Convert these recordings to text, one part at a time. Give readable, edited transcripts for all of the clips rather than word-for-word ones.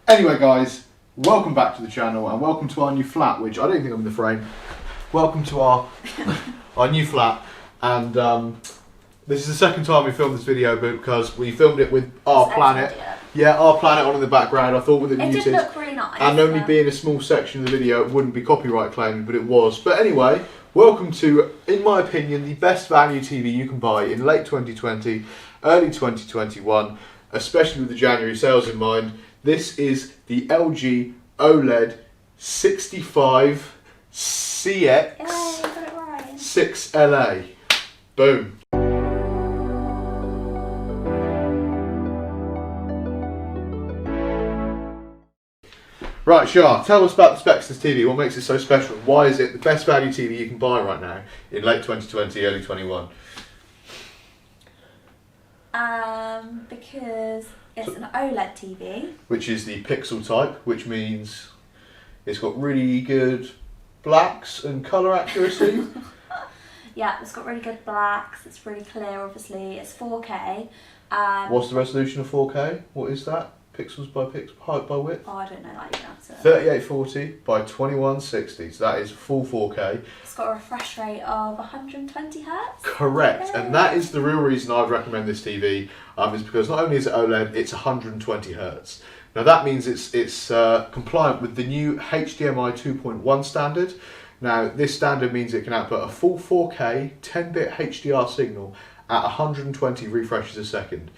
Anyway guys, welcome back to the channel and welcome to our new flat, which I don't think I'm in the frame. Welcome to our new flat, and this is the second time we filmed this video, but because we filmed it with our planet. Yeah, our planet on in the background. I thought with it muted, did look really nice, and only being a small section of the video, it wouldn't be copyright claimed, but it was. But anyway, welcome to, in my opinion, the best value TV you can buy in late 2020, early 2021, especially with the January sales in mind. This is the LG OLED 65CX6LA. Boom. Right, Shah, tell us about the specs of this TV. What makes it so special? Why is it the best value TV you can buy right now in late 2020, early 21? Because it's an OLED TV. Which is the pixel type, which means it's got really good blacks and colour accuracy. Yeah, it's got really good blacks, it's really clear obviously, it's 4K. What's the resolution of 4K? What is that? Pixels by height by width? Oh, I don't know that, you have to... 3840 by 2160, so that is full 4K. It's got a refresh rate of 120 Hz. Correct, and that is the real reason I'd recommend this TV, is because not only is it OLED, it's 120 Hz. Now that means it's compliant with the new HDMI 2.1 standard. Now this standard means it can output a full 4K 10-bit HDR signal at 120 refreshes a second.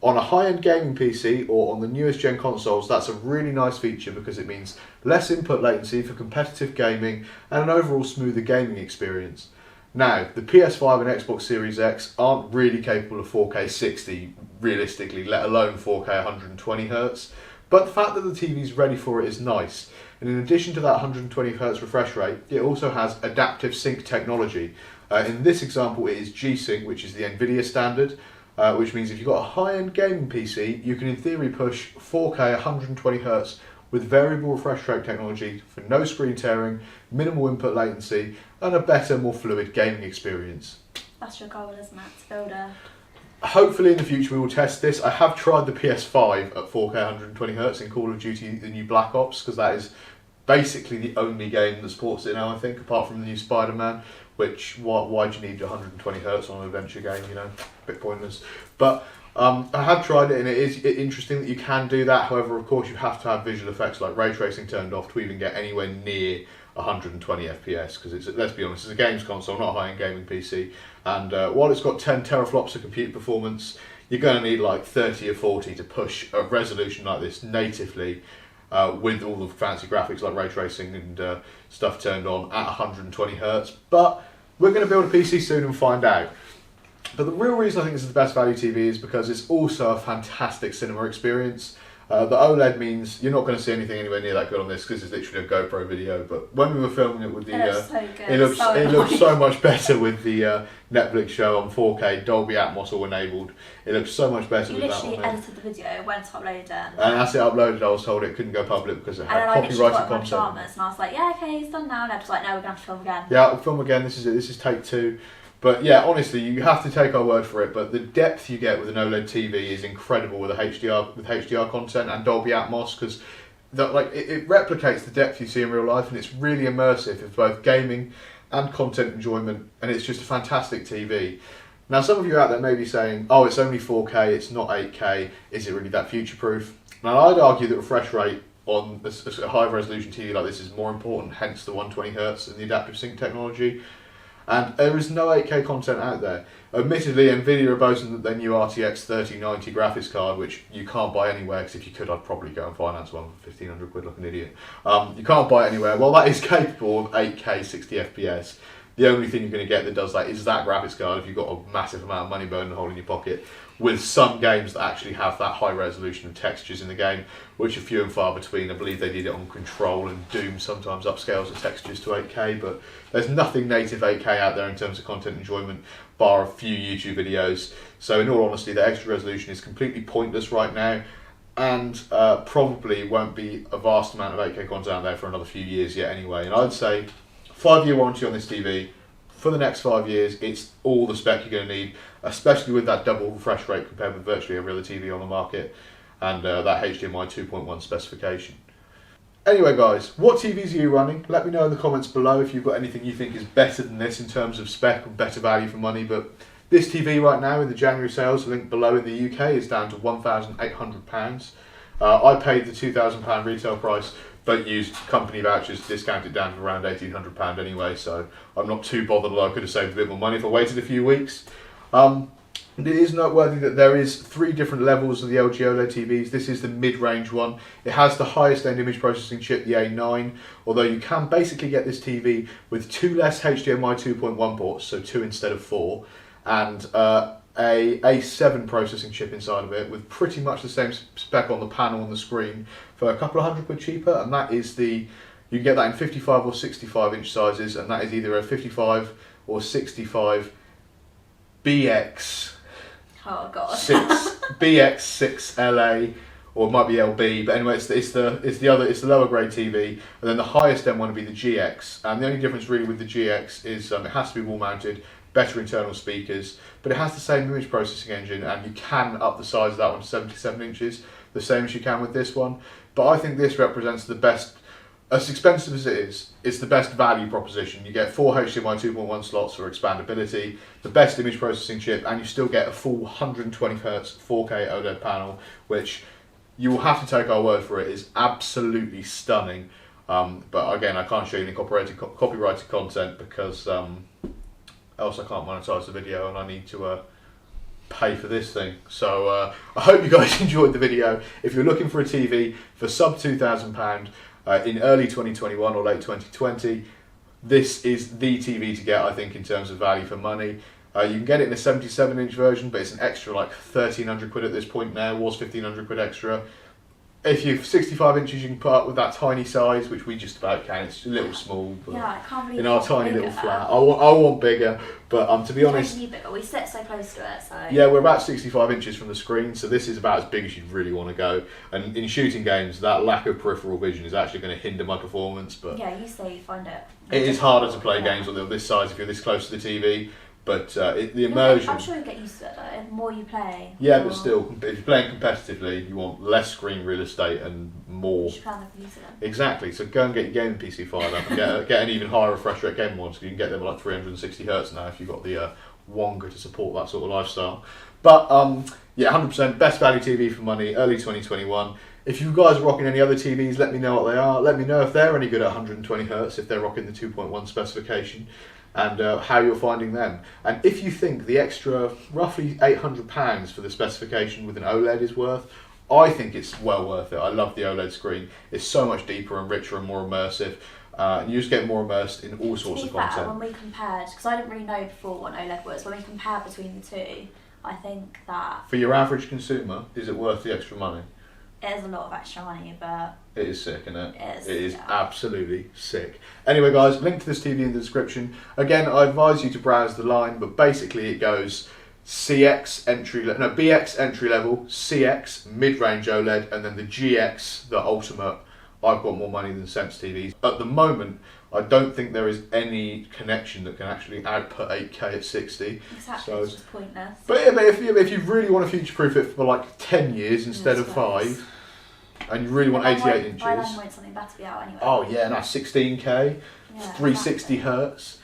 On a high-end gaming PC or on the newest gen consoles, that's a really nice feature because it means less input latency for competitive gaming and an overall smoother gaming experience. Now, the PS5 and Xbox Series X aren't really capable of 4K 60 realistically, let alone 4K 120 Hz. But the fact that the TV is ready for it is nice. And in addition to that 120 Hz refresh rate, it also has adaptive sync technology. In this example, it is G-Sync, which is the NVIDIA standard. Which means if you've got a high-end gaming PC, you can in theory push 4K 120 Hz with variable refresh rate technology for no screen tearing, minimal input latency, and a better, more fluid gaming experience. That's your goal, isn't it? To build a... Hopefully in the future we will test this. I have tried the PS5 at 4K 120 Hz in Call of Duty, the new Black Ops, because that is basically the only game that supports it now, I think, apart from the new Spider-Man. Which, why do you need 120 Hz on an adventure game, you know, a bit pointless. But I have tried it and it is interesting that you can do that. However, of course, you have to have visual effects like ray tracing turned off to even get anywhere near 120 FPS, because it's, let's be honest, it's a games console, not a high-end gaming PC. And while it's got 10 teraflops of compute performance, you're going to need like 30 or 40 to push a resolution like this natively. With all the fancy graphics like ray tracing and stuff turned on at 120 Hz. But we're going to build a PC soon and find out. But the real reason I think this is the best value TV is because it's also a fantastic cinema experience. The OLED means you're not going to see anything anywhere near that good on this because it's literally a GoPro video. But when we were filming it with the, it looks so much better with the Netflix show on 4K Dolby Atmos all enabled. It looks so much better with that one. You literally edited the video, went to upload it. And as it uploaded, I was told it couldn't go public because it had copyrighted content. And I was like, yeah, okay, it's done now. And I was like, no, we're going to have to film again. Yeah, we'll film again. This is it. This is take 2. But yeah, honestly, you have to take our word for it. But the depth you get with an OLED TV is incredible with HDR content and Dolby Atmos, because it replicates the depth you see in real life, and it's really immersive for both gaming and content enjoyment. And it's just a fantastic TV. Now, some of you out there may be saying, "Oh, it's only 4K. It's not 8K. Is it really that future-proof?" Now, I'd argue that refresh rate on a high-resolution TV like this is more important. Hence, the 120 Hz and the adaptive sync technology. And there is no 8K content out there. Admittedly, Nvidia are boasting that their new RTX 3090 graphics card, which you can't buy anywhere, because if you could, I'd probably go and finance one for 1,500 quid like an idiot. You can't buy it anywhere. Well, that is capable of 8K 60 FPS. The only thing you're going to get that does that is that graphics card if you've got a massive amount of money burning a hole in your pocket, with some games that actually have that high resolution of textures in the game, which are few and far between. I believe they did it on Control, and Doom sometimes upscales the textures to 8K, but there's nothing native 8K out there in terms of content enjoyment, bar a few YouTube videos. So in all honesty, the extra resolution is completely pointless right now, and probably won't be a vast amount of 8K content out there for another few years yet anyway. And I'd say 5-year warranty on this TV. For the next 5 years, it's all the spec you're going to need, especially with that double refresh rate compared with virtually every other TV on the market. and that HDMI 2.1 specification. Anyway guys, what TVs are you running? Let me know in the comments below if you've got anything you think is better than this in terms of spec or better value for money. But this TV right now in the January sales, link below in the UK, is down to £1,800. I paid the £2,000 retail price, but used company vouchers to discount it down to around £1,800 anyway, so I'm not too bothered, although I could have saved a bit more money if I waited a few weeks. It is noteworthy that there is 3 different levels of the LG OLED TVs. This is the mid-range one. It has the highest end image processing chip, the A9, although you can basically get this TV with 2 less HDMI 2.1 ports, so 2 instead of 4, and a A7 processing chip inside of it with pretty much the same spec on the panel on the screen for a couple of £100 cheaper, and that is you can get that in 55 or 65 inch sizes, and that is either a 55 or 65 BX. Oh god. BX6LA, or it might be LB, but anyway, it's the lower grade TV, and then the highest end one would be the GX. And the only difference really with the GX is it has to be wall mounted, better internal speakers, but it has the same image processing engine, and you can up the size of that one to 77 inches, the same as you can with this one. But I think this represents the best. As expensive as it is, it's the best value proposition. You get 4 HDMI 2.1 slots for expandability, the best image processing chip, and you still get a full 120Hz 4K OLED panel, which you will have to take our word for it, is absolutely stunning. But again, I can't show you any copyrighted content because else I can't monetize the video, and I need to pay for this thing. So I hope you guys enjoyed the video. If you're looking for a TV for sub £2,000, in early 2021 or late 2020, this is the TV to get, I think, in terms of value for money. You can get it in a 77-inch version, but it's an extra like £1,300 at this point now. It was £1,500 extra. If you're 65 inches, you can put up with that tiny size, which we just about can. It's a little small, but yeah, I can't believe in our tiny little flat. I want bigger, but to be honest, bigger. We sit so close to it, so yeah, we're about 65 inches from the screen, so this is about as big as you'd really want to go. And in shooting games, that lack of peripheral vision is actually going to hinder my performance. But yeah, you say you find it. It is harder to play games on this size if you're this close to the TV. But the immersion. I'm sure you get used to it though. The more you play. Yeah, but still, if you're playing competitively, you want less screen real estate and more. You should plan to use it. Exactly. So go and get your gaming PC fired up and get an even higher refresh rate gaming one, so you can get them at like 360 Hz now if you've got the Wonga to support that sort of lifestyle. But yeah, 100% best value TV for money, early 2021. If you guys are rocking any other TVs, let me know what they are. Let me know if they're any good at 120 Hz, if they're rocking the 2.1 specification, and how you're finding them. And if you think the extra roughly £800 for the specification with an OLED is worth, I think it's well worth it. I love the OLED screen. It's so much deeper and richer and more immersive. And you just get more immersed in all sorts of content. When we compared, because I didn't really know before what an OLED was, when we compared between the two, I think that... For your average consumer, is it worth the extra money? It is a lot of extra money, but... It is sick, isn't it? It is. It is absolutely sick. Anyway, guys, link to this TV in the description. Again, I advise you to browse the line, but basically it goes BX entry level, CX mid-range OLED, and then the GX, the ultimate. I've got more money than Sense TVs. At the moment, I don't think there is any connection that can actually output 8K at 60. Exactly, so, it's just pointless. But yeah, if you really want to future-proof it for like 10 years instead of 5, and you really want 88 inches. By then, won't something better be out anyway? Oh yeah, now 16K, yeah, 360 Hz,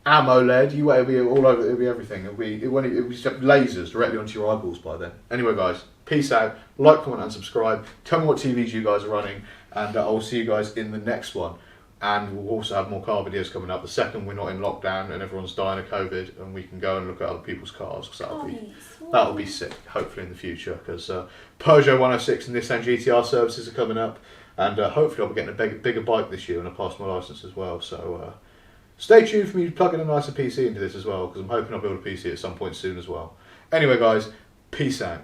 AMOLED. It'll be all over. It'll be everything. It'll be lasers directly onto your eyeballs by then. Anyway, guys, peace out. Like, comment, and subscribe. Tell me what TVs you guys are running, and I'll see you guys in the next one. And we'll also have more car videos coming up. The second we're not in lockdown and everyone's dying of COVID, and we can go and look at other people's cars, because that'll be sick. Hopefully in the future, because Peugeot 106 and Nissan GTR services are coming up, and hopefully I'll be getting a bigger bike this year, and I passed my license as well. So stay tuned for me plugging a nicer PC into this as well, because I'm hoping I'll build a PC at some point soon as well. Anyway, guys, peace out.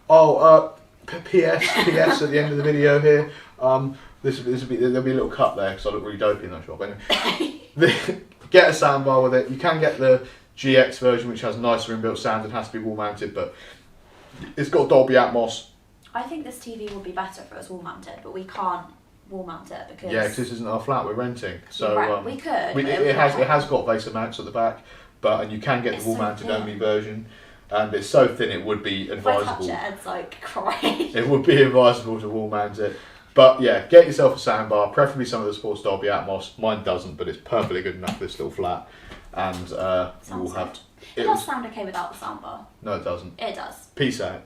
Oh, PS at the end of the video here. There'll be a little cut there because I look really dopey in that shot. Anyway, get a soundbar with it. You can get the GX version, which has nicer inbuilt sound and has to be wall mounted, but it's got Dolby Atmos. I think this TV would be better if it was wall mounted, but we can't wall mount it because this isn't our flat. We're renting, so right, we could. It has got VESA mounts at the back, and you can get the wall mounted only version. and it's so thin it would be If I touch advisable. it, it's like crying. It would be advisable to wall mount it. But yeah, get yourself a soundbar, preferably some of the supports Dolby Atmos. Mine doesn't, but it's perfectly good enough for this little flat. And we'll have. It does sound okay without the soundbar. No, it doesn't. It does. Peace out.